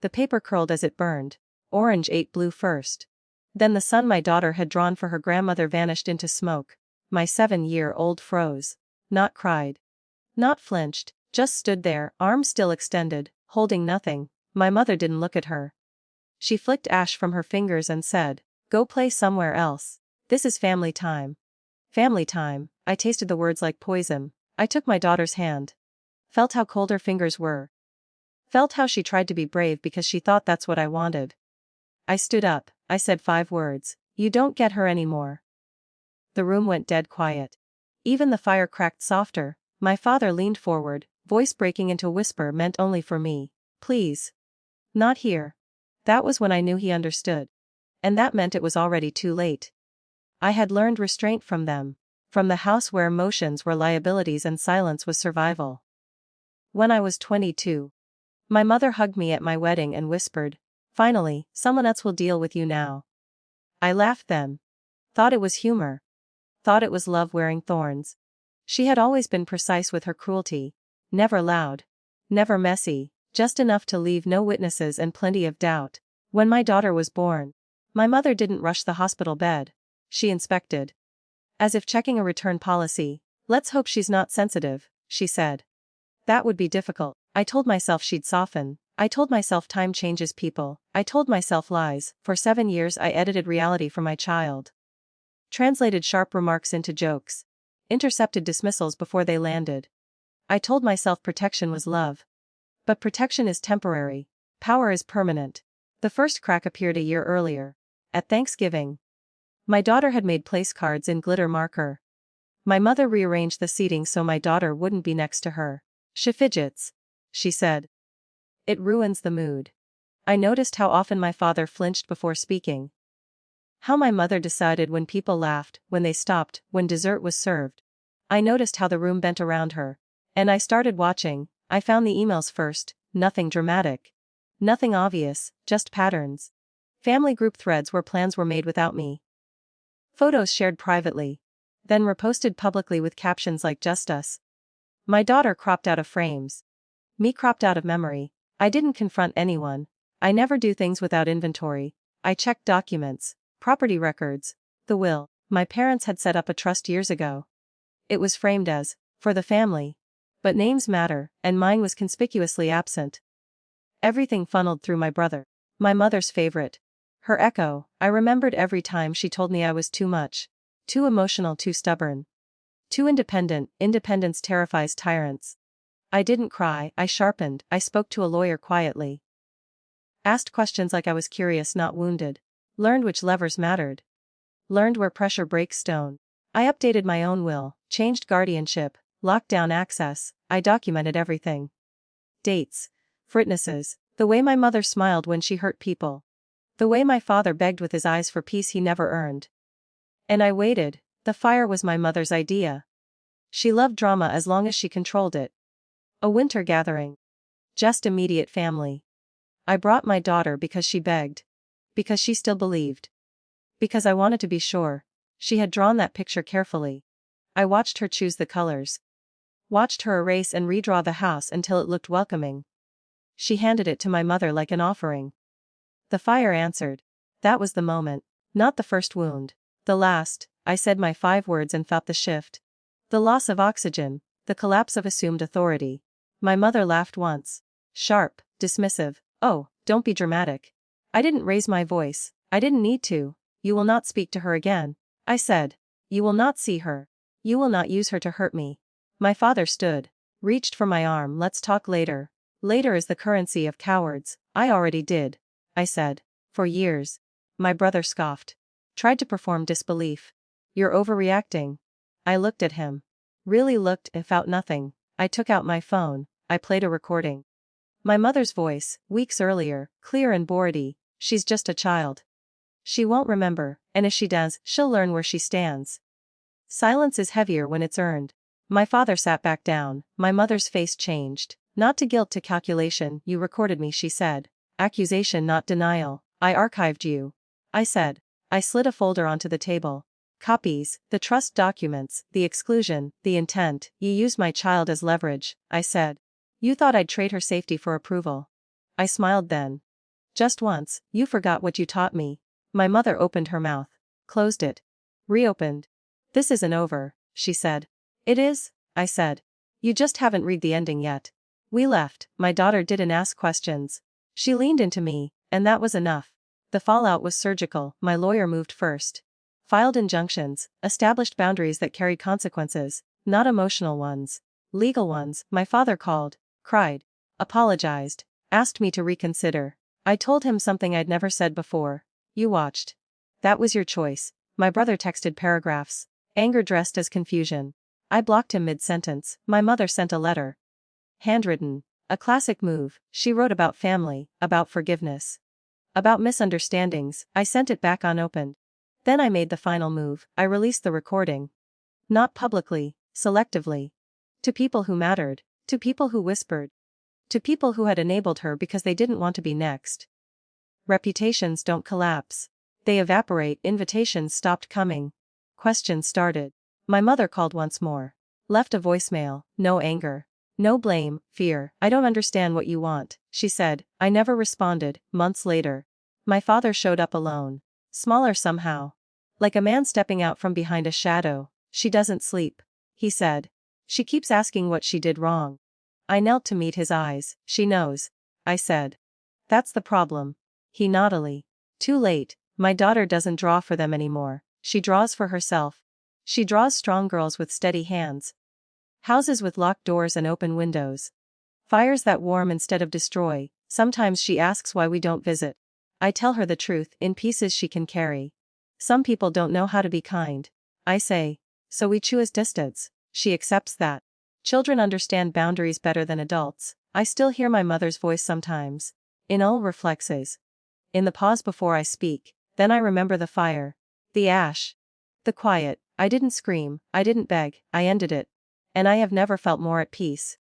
The paper curled as it burned. Orange ate blue first. Then the sun my daughter had drawn for her grandmother vanished into smoke. My 7-year-old froze. Not cried. Not flinched, just stood there, arms still extended, holding nothing. My mother didn't look at her. She flicked ash from her fingers and said, "Go play somewhere else. This is family time." Family time. I tasted the words like poison. I took my daughter's hand. Felt how cold her fingers were. Felt how she tried to be brave because she thought that's what I wanted. I stood up, I said 5 words. "You don't get her anymore." The room went dead quiet. Even the fire cracked softer. My father leaned forward, voice breaking into a whisper meant only for me. "Please. Not here." That was when I knew he understood. And that meant it was already too late. I had learned restraint from them. From the house where emotions were liabilities and silence was survival. When I was 22. My mother hugged me at my wedding and whispered, "Finally, someone else will deal with you now." I laughed then. Thought it was humor. Thought it was love wearing thorns. She had always been precise with her cruelty. Never loud. Never messy, just enough to leave no witnesses and plenty of doubt. When my daughter was born, my mother didn't rush the hospital bed. She inspected. As if checking a return policy. "Let's hope she's not sensitive," she said. That would be difficult. I told myself she'd soften. I told myself time changes people. I told myself lies. For 7 years I edited reality for my child. Translated sharp remarks into jokes. Intercepted dismissals before they landed. I told myself protection was love. But protection is temporary. Power is permanent. The first crack appeared a year earlier. At Thanksgiving. My daughter had made place cards in glitter marker. My mother rearranged the seating so my daughter wouldn't be next to her. "She fidgets," she said. "It ruins the mood." I noticed how often my father flinched before speaking. How my mother decided when people laughed, when they stopped, when dessert was served. I noticed how the room bent around her. And I started watching. I found the emails first. Nothing dramatic. Nothing obvious, just patterns. Family group threads where plans were made without me. Photos shared privately. Then reposted publicly with captions like "Just Us." My daughter cropped out of frames. Me cropped out of memory. I didn't confront anyone. I never do things without inventory. I checked documents, property records, the will. My parents had set up a trust years ago. It was framed as, "For the family." But names matter, and mine was conspicuously absent. Everything funneled through my brother. My mother's favorite. Her echo. I remembered every time she told me I was too much. Too emotional, too stubborn. Too independent. Independence terrifies tyrants. I didn't cry, I sharpened. I spoke to a lawyer quietly. Asked questions like I was curious, not wounded. Learned which levers mattered. Learned where pressure breaks stone. I updated my own will, changed guardianship, locked down access. I documented everything. Dates. Witnesses. The way my mother smiled when she hurt people. The way my father begged with his eyes for peace he never earned. And I waited. The fire was my mother's idea. She loved drama as long as she controlled it. A winter gathering. Just immediate family. I brought my daughter because she begged. Because she still believed. Because I wanted to be sure. She had drawn that picture carefully. I watched her choose the colors. Watched her erase and redraw the house until it looked welcoming. She handed it to my mother like an offering. The fire answered. That was the moment. Not the first wound. The last. I said my 5 words and felt the shift. The loss of oxygen. The collapse of assumed authority. My mother laughed once. Sharp, dismissive. "Oh, don't be dramatic." I didn't raise my voice. I didn't need to. "You will not speak to her again," I said. "You will not see her. You will not use her to hurt me." My father stood. Reached for my arm. "Let's talk later." Later is the currency of cowards. I already did. I said. For years. My brother scoffed. Tried to perform disbelief. "You're overreacting." I looked at him. Really looked and found nothing. I took out my phone. I played a recording. My mother's voice, weeks earlier, clear and boardy. "She's just a child. She won't remember, and if she does, she'll learn where she stands." Silence is heavier when it's earned. My father sat back down. My mother's face changed. "Not to guilt, to calculation. You recorded me," she said. "Accusation, not denial. I archived you." I said. I slid a folder onto the table. "Copies, the trust documents, the exclusion, the intent. You used my child as leverage," I said. "You thought I'd trade her safety for approval." I smiled then. Just once, you forgot what you taught me. My mother opened her mouth. Closed it. Reopened. This isn't over, she said. It is, I said. You just haven't read the ending yet. We left, my daughter didn't ask questions. She leaned into me, and that was enough. The fallout was surgical, my lawyer moved first. Filed injunctions, established boundaries that carried consequences, not emotional ones. Legal ones. My father called, cried, apologized, asked me to reconsider. I told him something I'd never said before. You watched. That was your choice. My brother texted paragraphs. Anger dressed as confusion. I blocked him mid-sentence. My mother sent a letter. Handwritten. A classic move. She wrote about family, about forgiveness, about misunderstandings. I sent it back unopened. Then I made the final move. I released the recording. Not publicly, selectively. To people who mattered. To people who whispered. To people who had enabled her because they didn't want to be next. Reputations don't collapse. They evaporate. Invitations stopped coming. Questions started. My mother called once more. Left a voicemail. No anger. No blame, fear. I don't understand what you want, she said. I never responded. Months later. My father showed up alone. Smaller somehow. Like a man stepping out from behind a shadow. She doesn't sleep, he said. She keeps asking what she did wrong. I knelt to meet his eyes. She knows, I said. That's the problem. He noddily. Too late. My daughter doesn't draw for them anymore. She draws for herself. She draws strong girls with steady hands. Houses with locked doors and open windows. Fires that warm instead of destroy. Sometimes she asks why we don't visit. I tell her the truth, in pieces she can carry. Some people don't know how to be kind. I say. So we choose distance. She accepts that. Children understand boundaries better than adults. I still hear my mother's voice sometimes. In all reflexes. In the pause before I speak. Then I remember the fire. The ash. The quiet. I didn't scream. I didn't beg. I ended it. And I have never felt more at peace.